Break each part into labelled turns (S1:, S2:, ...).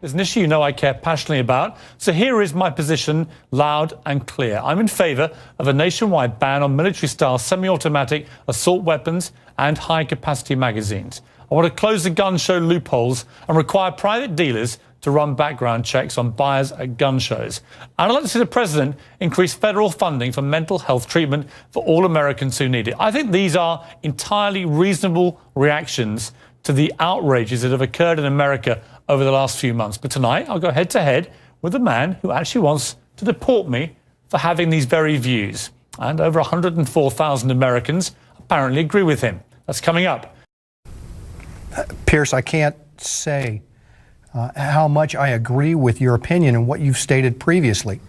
S1: It's an issue you know I care passionately about. So here is my position, loud and clear. I'm in favour of a nationwide ban on military-style semi-automatic assault weapons and high-capacity magazines. I want to close the gun show loopholes and require private dealers to run background checks on buyers at gun shows. And I'd like to see the president increase federal funding for mental health treatment for all Americans who need it. I think these are entirely reasonable reactions to the outrages that have occurred in America over the last few months. But tonight, I'll go head-to-head with a man who actually wants to deport me for having these very views. And over 104,000 Americans apparently agree with him. That's coming up.
S2: Piers, I can't say how much I agree with your opinion and what you've stated previously.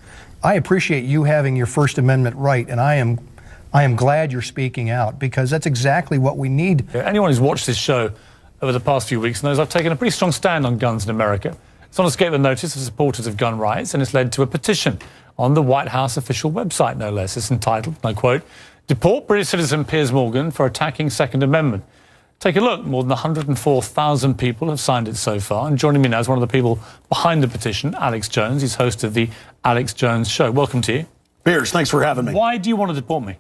S2: I appreciate you having your First Amendment right, and I am glad you're speaking out, because that's exactly what we need.
S1: Anyone who's watched this show over the past few weeks knows I've taken a pretty strong stand on guns in America. It's not escaped the notice of supporters of gun rights, and it's led to a petition on the White House official website, no less. It's entitled, and I quote, "Deport British citizen Piers Morgan for attacking Second Amendment." Take a look. More than 104,000 people have signed it so far. And joining me now is one of the people behind the petition, Alex Jones. He's host of the Alex Jones Show. Welcome to you.
S3: Piers, thanks for having me.
S1: Why do you want to deport me?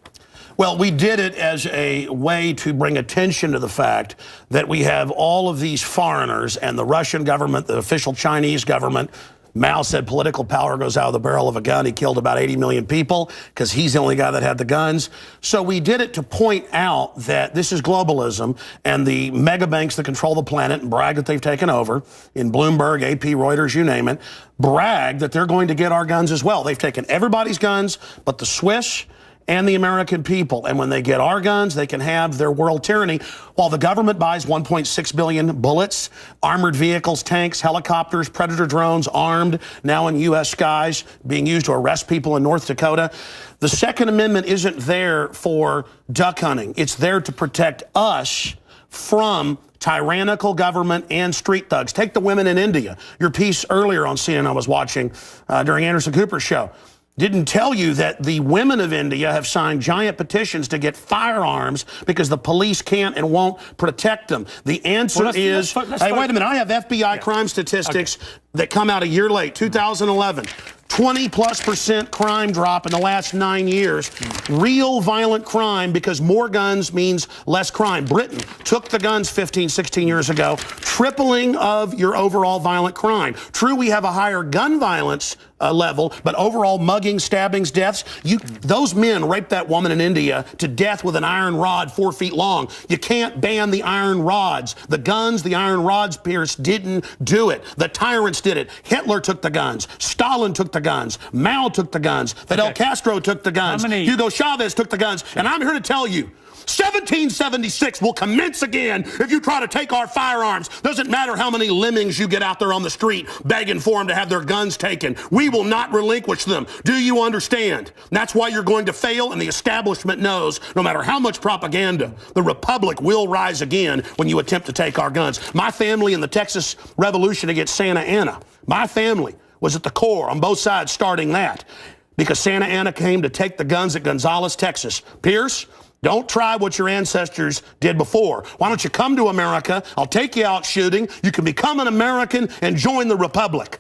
S3: Well, we did it as a way to bring attention to the fact that we have all of these foreigners, and the Russian government, the official Chinese government. Mao said political power goes out of the barrel of a gun. He killed about 80 million people because he's the only guy that had the guns. So we did it to point out that this is globalism, and the mega banks that control the planet and brag that they've taken over, in Bloomberg, AP, Reuters, you name it, brag that they're going to get our guns as well. They've taken everybody's guns but the Swiss and the American people. And when they get our guns, they can have their world tyranny, while the government buys 1.6 billion bullets, armored vehicles, tanks, helicopters, Predator drones, armed, now in U.S. skies, being used to arrest people in North Dakota. The Second Amendment isn't there for duck hunting. It's there to protect us from tyrannical government and street thugs. Take the women in India. Your piece earlier on CNN I was watching during Anderson Cooper's show didn't tell you that the women of India have signed giant petitions to get firearms because the police can't and won't protect them. The answer is, hey, wait a minute, I have FBI crime statistics that come out a year late, 2011. 20+% crime drop in the last 9 years. Real violent crime, because more guns means less crime. Britain took the guns 15, 16 years ago, tripling of your overall violent crime. True, we have a higher gun violence level, but overall mugging, stabbings, deaths, those men raped that woman in India to death with an iron rod 4 feet long. You can't ban the iron rods. The guns, the iron rods, Piers, didn't do it. The tyrants did it. Hitler took the guns. Stalin took the guns. Mao took the guns. Fidel Castro took the guns. Hugo Chavez took the guns. And I'm here to tell you, 1776 will commence again if you try to take our firearms. Doesn't matter how many lemmings you get out there on the street begging for them to have their guns taken. We will not relinquish them. Do you understand? That's why you're going to fail, and the establishment knows no matter how much propaganda, the Republic will rise again when you attempt to take our guns. My family in the Texas Revolution against Santa Anna, my family was at the core on both sides starting that, because Santa Anna came to take the guns at Gonzales, Texas. Piers, don't try what your ancestors did before. Why don't you come to America? I'll take you out shooting. You can become an American and join the Republic.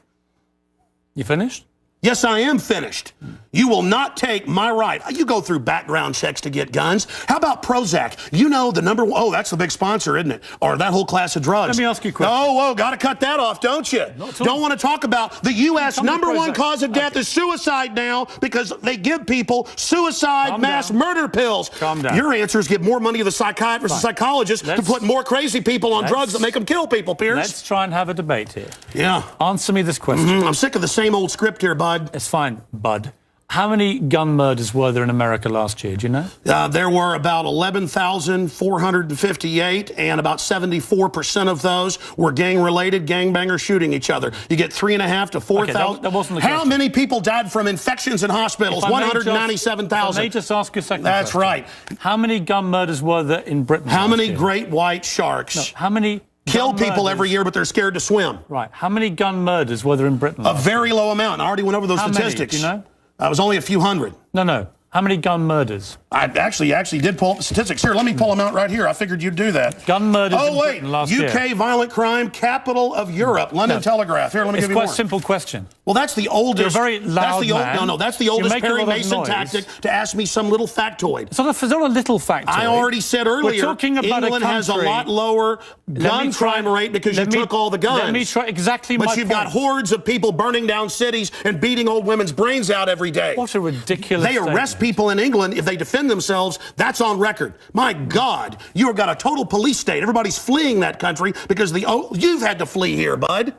S1: You finished?
S3: Yes, I am finished. You will not take my right. You go through background checks to get guns. How about Prozac? You know the number one, oh, that's the big sponsor, isn't it? Or that whole class of drugs.
S1: Let me ask you a question.
S3: Oh, got to cut that off, don't you? Don't want to talk about the U.S. number one cause of death is suicide now, because they give people suicide mass murder pills.
S1: Calm down.
S3: Your answer is give more money to the psychiatrists and psychologists to put more crazy people on drugs that make them kill people, Piers.
S1: Let's try and have a debate here.
S3: Yeah.
S1: Answer me this question.
S3: I'm sick of the same old script here, bud.
S1: It's fine, bud. How many gun murders were there in America last year? Do you know?
S3: There were about 11,458, and about 74% of those were gang-related, gangbangers shooting each other. You get 3,500 to 4,000.
S1: That wasn't the
S3: How
S1: question.
S3: many people died from infections in hospitals? 197,000.
S1: Let me just ask you a second
S3: That's
S1: question.
S3: right.
S1: How many gun murders were there in Britain
S3: How
S1: last
S3: many
S1: year?
S3: great white sharks
S1: How many
S3: kill people every year, but they're scared to swim?
S1: Right. How many gun murders were there in Britain
S3: A
S1: last
S3: very low amount. I already went over those
S1: How
S3: statistics.
S1: many? Do you know?
S3: It was only a few hundred.
S1: No. How many gun murders?
S3: I actually did pull up the statistics. Here, let me pull them out right here. I figured you'd do that.
S1: Gun murders in
S3: wait.
S1: Britain last year.
S3: UK violent crime, capital of Europe. London Telegraph. Here, let me give you more.
S1: It's quite a simple question.
S3: Well, that's the oldest.
S1: You're a very loud man.
S3: No, that's the oldest
S1: make a
S3: Perry
S1: lot of
S3: Mason
S1: noise.
S3: tactic to ask me some little factoid.
S1: It's not a little factoid.
S3: I already said earlier,
S1: We're talking about
S3: England has a lot lower gun crime rate because you took all the guns.
S1: Let me try exactly my
S3: But you've got hordes of people burning down cities and beating old women's brains out every day.
S1: What a ridiculous
S3: They arrest people in England if they defend themselves. That's on record. My God, you have got a total police state. Everybody's fleeing that country because you've had to flee here, bud.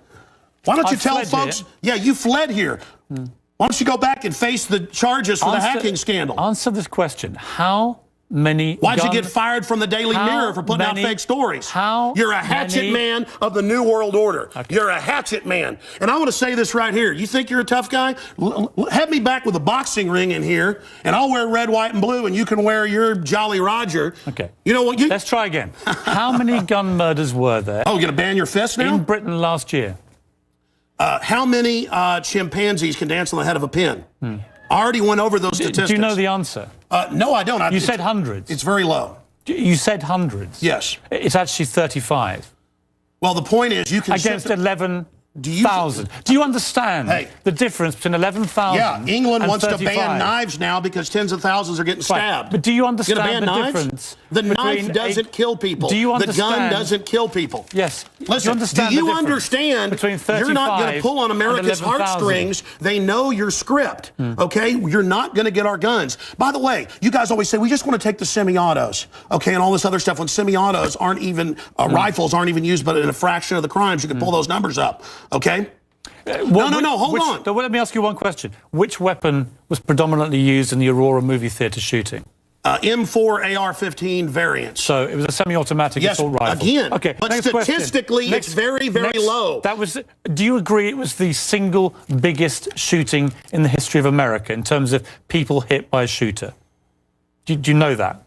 S3: Why don't you tell folks? Here. Yeah, you fled here. Why don't you go back and face the charges for the hacking scandal?
S1: Answer this question. How many
S3: Why'd you get fired from the Daily Mirror for putting out fake stories? You're a hatchet man of the New World Order. Okay. You're a hatchet man. And I want to say this right here. You think you're a tough guy? Have me back with a boxing ring in here, and I'll wear red, white, and blue, and you can wear your Jolly Roger.
S1: Okay.
S3: You know what?
S1: Let's try again. How many gun murders were there?
S3: Oh, you're going to ban your fist now?
S1: In Britain last year.
S3: How many chimpanzees can dance on the head of a pin? I already went over those statistics.
S1: Do you know the answer?
S3: No, I don't.
S1: You said hundreds.
S3: It's very low.
S1: You said hundreds.
S3: Yes.
S1: It's actually 35.
S3: Well, the point is you can...
S1: Against 11,000. Do you understand the difference between 11,000
S3: Yeah, England
S1: and
S3: wants
S1: 35?
S3: to ban knives now because tens of thousands are getting stabbed.
S1: But do you understand
S3: the
S1: difference?
S3: The knife doesn't kill people.
S1: Do you understand?
S3: The gun doesn't kill people.
S1: Yes.
S3: Listen, do you understand
S1: between 35
S3: you're not going to pull on America's heartstrings. They know your script, okay? You're not going to get our guns. By the way, you guys always say, we just want to take the semi-autos, okay, and all this other stuff. When semi-autos aren't even, rifles aren't even used, but in a fraction of the crimes, you can pull those numbers up, okay? No, hold on.
S1: Let me ask you one question. Which weapon was predominantly used in the Aurora movie theatre shooting?
S3: M4 AR-15 variants.
S1: So it was a semi-automatic assault rifle.
S3: Again.
S1: Okay.
S3: But statistically, it's very, very low.
S1: Do you agree it was the single biggest shooting in the history of America in terms of people hit by a shooter? Do you know that?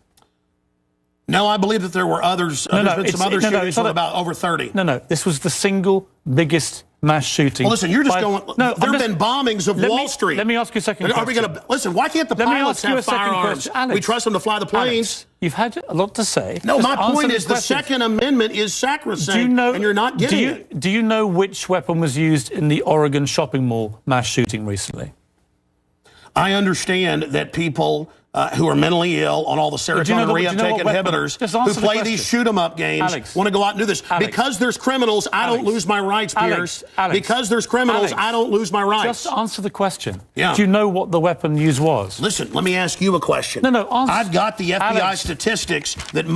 S3: No, I believe that there were others. There's been some other shootings with about over 30.
S1: No. This was the single biggest mass shooting.
S3: Well, listen, you're just going... No, there have been bombings of Wall Street.
S1: Let me ask you a second question.
S3: Are we going to... Listen, why can't the pilots have firearms? We trust them to fly the planes.
S1: Alex, you've had a lot to say.
S3: No, my point is the Second Amendment is sacrosanct, and you're not getting it.
S1: Do you know which weapon was used in the Oregon shopping mall mass shooting recently?
S3: I understand that people... who are mentally ill on all the serotonin reuptake inhibitors, who play these shoot-em-up games, want to go out and do this. Because there's criminals, I don't lose my rights, Piers. Because there's criminals, I don't lose my rights.
S1: Just answer the question.
S3: Yeah.
S1: Do you know what the weapon used was?
S3: Listen, let me ask you a question.
S1: No, answer.
S3: I've got the FBI statistics that,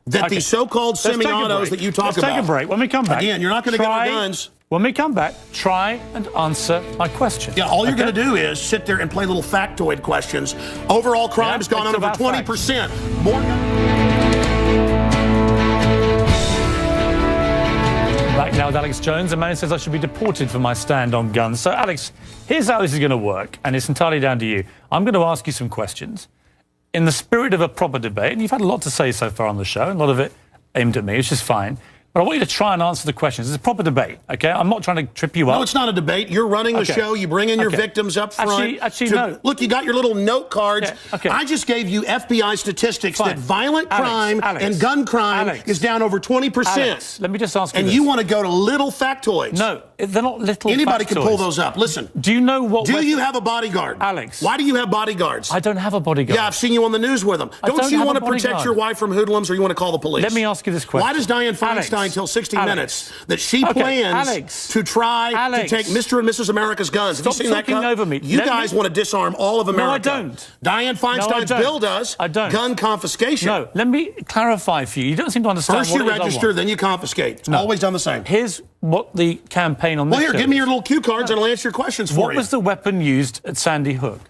S3: that the so-called semi-autos that you talk about.
S1: Let's take a break. When we come back.
S3: Again, you're not going to get our guns.
S1: When we come back, try and answer my question.
S3: Yeah, all you're going to do is sit there and play little factoid questions. Overall crime has gone up over 20%. More.
S1: Back now with Alex Jones. A man who says I should be deported for my stand on guns. So, Alex, here's how this is going to work, and it's entirely down to you. I'm going to ask you some questions. In the spirit of a proper debate, and you've had a lot to say so far on the show, and a lot of it aimed at me, which is fine. But I want you to try and answer the questions. It's a proper debate, okay? I'm not trying to trip you up.
S3: No, it's not a debate. You're running the show. You bring in your victims up front.
S1: Actually, no.
S3: Look, you got your little note cards.
S1: Yeah, okay.
S3: I just gave you FBI statistics that violent crime and gun crime is down over 20%.
S1: Alex, let me just ask you
S3: this. You want to go to little factoids.
S1: No, they're not little
S3: Anybody
S1: factoids.
S3: can pull those up. Listen.
S1: Do you know what...
S3: Do you have a bodyguard?
S1: Alex.
S3: Why do you have bodyguards?
S1: I don't have a bodyguard.
S3: Yeah, I've seen you on the news with them. Don't you want to protect your wife from hoodlums, or you want to call the police?
S1: Let me ask you this question.
S3: Why does Dianne Feinstein tell 60 Minutes that she plans to try to take Mr. and Mrs. America's guns?
S1: Stop
S3: Have you seen
S1: talking
S3: that?
S1: over me.
S3: You guys want to disarm all of America.
S1: No, I don't.
S3: Dianne Feinstein's bill does.
S1: I don't.
S3: Gun confiscation.
S1: No, let me clarify for you. You don't seem to understand
S3: First you register, then you confiscate. It's always done the same.
S1: Here's what the campaign on this
S3: Well, here, give me your little cue cards and I'll answer your questions for you.
S1: What was the weapon used at Sandy Hook?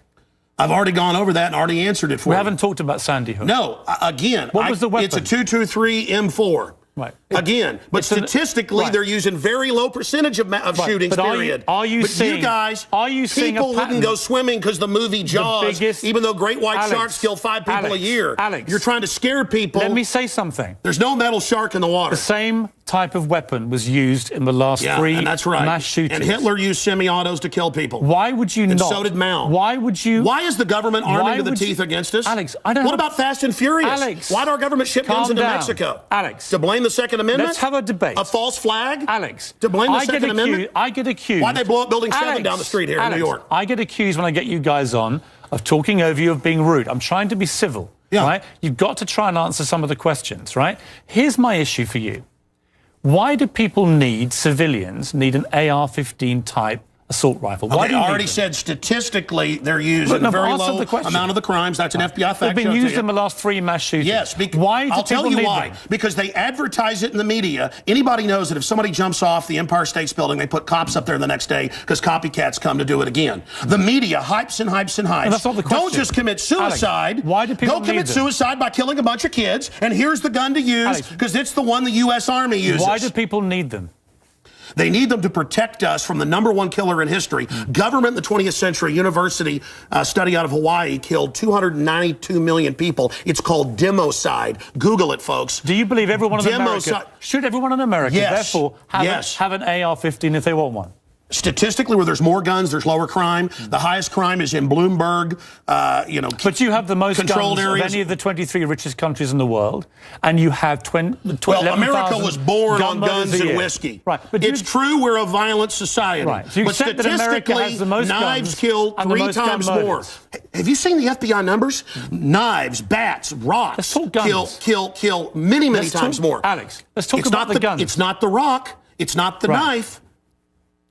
S3: I've already gone over that and already answered it for you.
S1: We haven't talked about Sandy Hook.
S3: No, again.
S1: What was the weapon?
S3: It's a 223 M4.
S1: Right.
S3: Again, but statistically, they're using very low percentage of shootings, period.
S1: Are you seeing,
S3: you guys,
S1: people
S3: wouldn't go swimming because the movie Jaws, even though great white sharks kill 5 people a year.
S1: Alex,
S3: you're trying to scare people.
S1: Let me say something.
S3: There's no metal shark in the water.
S1: The same type of weapon was used in the last three
S3: and that's right.
S1: mass shootings.
S3: And Hitler used semi-autos to kill people.
S1: Why would you
S3: and
S1: not?
S3: So did Mao.
S1: Why would you?
S3: Why is the government arming to the teeth against us?
S1: Alex, I don't
S3: What about Fast and Furious?
S1: Alex,
S3: why do our government ship guns into
S1: down.
S3: Mexico?
S1: Alex.
S3: To blame the Second Amendment?
S1: Let's have a debate.
S3: A false flag?
S1: Alex.
S3: To blame the Second Amendment?
S1: I get accused.
S3: Why'd they blow up Building 7 down the street here in New York?
S1: I get accused when I get you guys on of talking over you, of being rude. I'm trying to be civil.
S3: Yeah.
S1: Right? You've got to try and answer some of the questions, right? Here's my issue for you. Why do people need, civilians, need an AR-15 type assault rifle? Why do you
S3: already
S1: need
S3: said statistically they're used in a very low amount of the crimes. That's an FBI fact.
S1: They've been used in the last 3 mass shootings.
S3: Yes.
S1: Why do
S3: I'll tell you why.
S1: them?
S3: Because they advertise it in the media. Anybody knows that if somebody jumps off the Empire State Building, they put cops up there the next day because copycats come to do it again. The media hypes and hypes and hypes.
S1: And that's not the question.
S3: Don't just commit suicide.
S1: Alex, why do people
S3: Go commit suicide by killing a bunch of kids, and here's the gun to use because it's the one the U.S. Army uses.
S1: Why do people need them?
S3: They need them to protect us from the #1 killer in history. Government in the 20th century, university study out of Hawaii killed 292 million people. It's called democide. Google it, folks.
S1: Do you believe everyone in America should everyone in America therefore have an AR-15 if they want one?
S3: Statistically, where there's more guns, there's lower crime. The highest crime is in Bloomberg,
S1: But you have the most guns of any of the 23 richest countries in the world, and you have
S3: Well, America was born on guns and whiskey.
S1: Right.
S3: But it's true we're a violent society.
S1: Right. So you
S3: but
S1: accept that America has the most
S3: knives
S1: guns
S3: kill
S1: and the
S3: 3
S1: most gun
S3: times more.
S1: murders.
S3: Have you seen the FBI numbers? Knives, bats, rocks kill many times more.
S1: Alex, let's talk about the guns.
S3: It's not the rock. It's not the knife.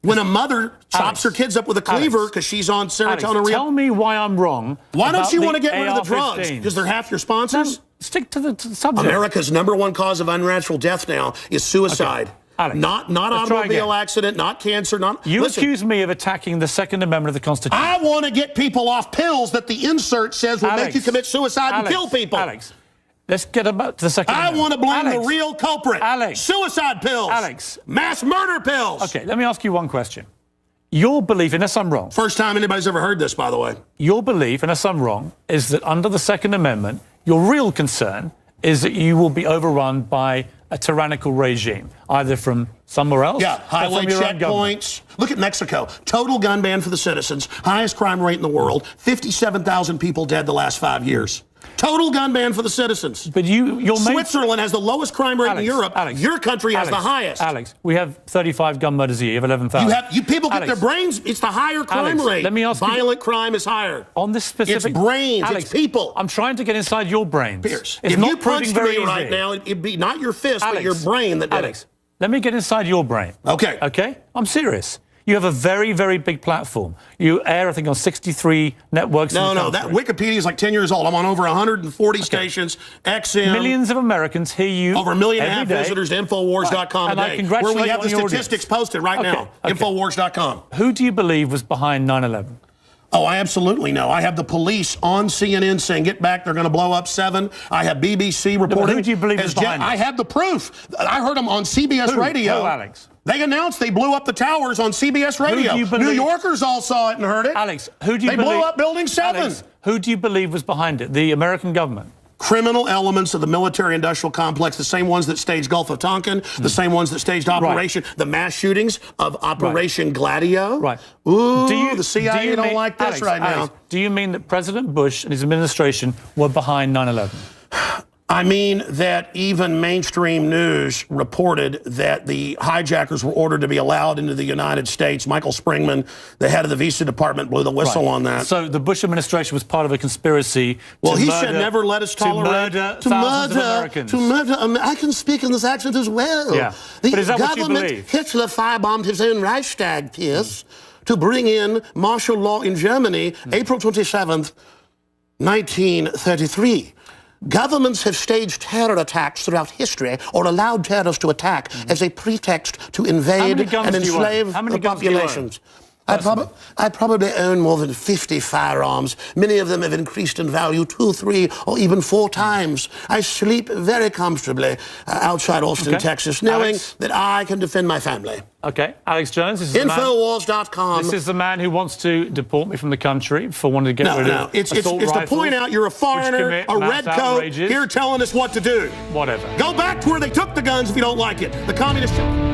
S3: When a mother chops her kids up with a cleaver because she's on serotonin.
S1: Tell me why I'm wrong.
S3: Why don't you want to get rid of the drugs? Because they're half your sponsors?
S1: No, stick to the subject.
S3: America's #1 cause of unnatural death now is suicide.
S1: Okay. Alex,
S3: not automobile accident, not cancer, not...
S1: You accuse me of attacking the Second Amendment of the Constitution.
S3: I want to get people off pills that the insert says will make you commit suicide and kill people.
S1: Alex, let's get about the Second Amendment.
S3: I want to blame the real culprit. Suicide pills. Mass murder pills.
S1: Okay, let me ask you one question. Your belief, unless I'm wrong...
S3: First time anybody's ever heard this, by the way.
S1: Your belief, unless I'm wrong, is that under the Second Amendment, your real concern is that you will be overrun by a tyrannical regime, either from somewhere else or
S3: highway
S1: from your own government.
S3: checkpoints. Look at Mexico. Total gun ban for the citizens. Highest crime rate in the world. 57,000 people dead the last 5 years. Total gun ban for the citizens.
S1: But
S3: Switzerland has the lowest crime rate in Europe. Your country has the highest.
S1: Alex, we have 35 gun murders a year. You have 11,000.
S3: You people get their brains. It's the higher crime rate.
S1: Let me ask
S3: Violent crime is higher.
S1: On this specific...
S3: It's brains.
S1: Alex,
S3: it's people.
S1: I'm trying to get inside your brains.
S3: Piers,
S1: it's
S3: if
S1: not
S3: you punched me
S1: very
S3: right now, it'd be not your fist, but your brain that did it.
S1: Let me get inside your brain.
S3: Okay.
S1: Okay? I'm serious. You have a very, very big platform. You air, I think, on 63 networks.
S3: No, that Wikipedia is like 10 years old. I'm on over 140 stations. XM.
S1: Millions of Americans hear you.
S3: Over 1.5 million visitors to Infowars.com
S1: and
S3: a day.
S1: I congratulate
S3: where we have
S1: you
S3: the
S1: on
S3: statistics posted right now. Infowars.com.
S1: Who do you believe was behind 9/11?
S3: Oh, I absolutely know. I have the police on CNN saying, get back, they're going to blow up 7. I have BBC reporting.
S1: Who do you believe is behind it?
S3: I have the proof. I heard them on CBS Radio.
S1: Who, Alex?
S3: They announced they blew up the towers on CBS Radio. New Yorkers all saw it and heard it.
S1: Alex, who do you believe?
S3: They blew up Building 7.
S1: Alex, who do you believe was behind it? The American government?
S3: Criminal elements of the military-industrial complex, the same ones that staged Gulf of Tonkin, the same ones that staged the mass shootings of Operation Gladio.
S1: Right.
S3: Ooh, the CIA don't like this now.
S1: Do you mean that President Bush and his administration were behind 9/11?
S3: I mean that even mainstream news reported that the hijackers were ordered to be allowed into the United States. Michael Springman, the head of the Visa Department, blew the whistle on that.
S1: So the Bush administration was part of a conspiracy
S3: he said never let us tolerate
S1: to murder
S3: I can speak in this accent as well.
S1: Yeah.
S3: The
S1: but is that what you
S3: government,
S1: believe?
S3: Hitler firebombed his own Reichstag, Piers, to bring in martial law in Germany, April 27th, 1933. Governments have staged terror attacks throughout history or allowed terrorists to attack as a pretext to invade and enslave the populations. I probably own more than 50 firearms. Many of them have increased in value 2, 3, or even 4 times. I sleep very comfortably outside Austin, Texas, knowing that I can defend my family.
S1: Okay, Alex Jones. This is
S3: Infowars.com.
S1: This is the man who wants to deport me from the country for wanting to get rid of
S3: it's to point out you're a foreigner, a red coat, here telling us what to do.
S1: Whatever.
S3: Go back to where they took the guns if you don't like it. The communist...